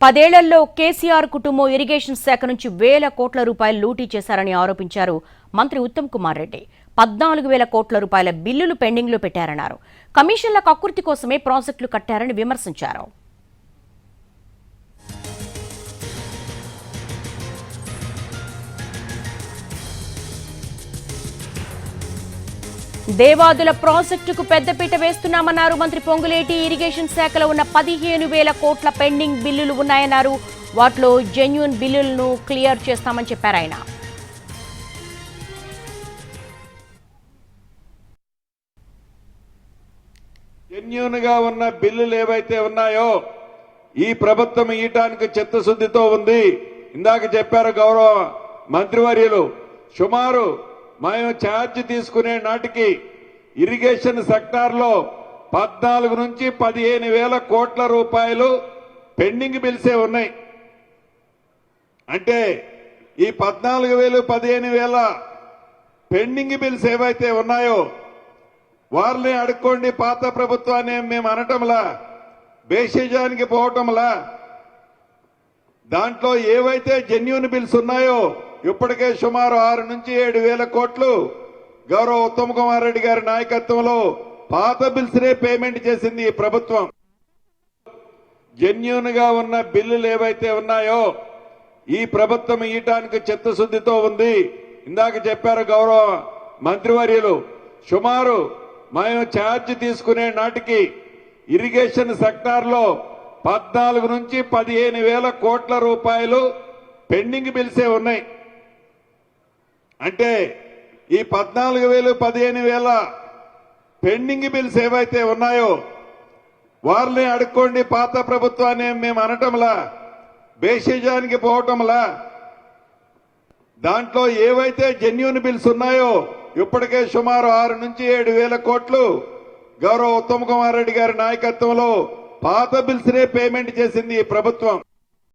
10 ఏళ్లలో కేసీఆర్ కుటుంబం ఇరిగేషన్ శాఖ నుంచి వేల కోట్ల రూపాయలు లూటీ చేశారని ఆరోపించారు మంత్రి ఉత్తమ్ కుమార్ రెడ్డి. 14,000 కోట్ల రూపాయల బిల్లులు పెండింగ్లో పెట్టారన్నారు. కమిషన్ల కక్కుర్తి కోసమే ప్రాజెక్టులు కట్టారని విమర్శించారు. దేవాదుల ప్రాజెక్టుకు పెద్దపీట వేస్తున్నామన్నారు మంత్రి పొంగులేటి. ఇరిగేషన్ శాఖలో ఉన్న 15,000 కోట్ల పెండింగ్ బిల్లులు ఉన్నాయన్నారు. వాటిలో జెన్యూన్ బిల్లులను క్లియర్ చేస్తామని చెప్పారు ఆయన. జెన్యూన్ గా ఉన్న బిల్లులు ఏవైతే ఉన్నాయో ఈ ప్రభుత్వం ఇయటానికి చిత్తశుద్ధితో ఉంది. ఇందాక చెప్పారు గౌరవ మంత్రివర్యులు, సుమారు మేము ఛార్జ్ తీసుకునే నాటికి ఇరిగేషన్ సెక్టార్ లో 14 నుంచి 15,000 కోట్ల రూపాయలు పెండింగ్ బిల్సే ఉన్నాయి. అంటే ఈ 14,000, 15,000 పెండింగ్ బిల్స్ ఏవైతే ఉన్నాయో వారిని అడుక్కోండి, పాత ప్రభుత్వాన్ని మేము అనటంలా, బేషజానికి పోవటంలా. దాంట్లో ఏవైతే జెన్యూన్ బిల్స్ ఉన్నాయో ఇప్పటికే సుమారు 6 నుంచి 7,000 కోట్లు గౌరవ ఉత్తమ్ కుమార్ రెడ్డి గారి నాయకత్వంలో పాత బిల్స్ నే పేమెంట్ చేసింది ఈ ప్రభుత్వం. జెన్యూన్ గా ఉన్న బిల్లులు ఏవైతే ఉన్నాయో ఈ ప్రభుత్వం ఇయటానికి చిత్తశుద్ధితో ఉంది. ఇందాక చెప్పారు గౌరవ మంత్రివర్యులు, సుమారు మేము ఛార్జ్ తీసుకునే నాటికి ఇరిగేషన్ సెక్టార్ లో 14 నుంచి 15,000 కోట్ల రూపాయలు పెండింగ్ బిల్సే ఉన్నాయి. అంటే ఈ 14,000, 15,000 పెండింగ్ బిల్స్ ఏవైతే ఉన్నాయో వారిని అడుక్కోండి, పాత ప్రభుత్వాన్ని మేము అనటంలా, బేషజానికి పోవటంలా. దాంట్లో ఏవైతే జెన్యూన్ బిల్స్ ఉన్నాయో ఇప్పటికే సుమారు 6 నుంచి 7,000 కోట్లు గౌరవ ఉత్తమ్ కుమార్ రెడ్డి గారి నాయకత్వంలో పాత బిల్స్ నే పేమెంట్ చేసింది ఈ ప్రభుత్వం.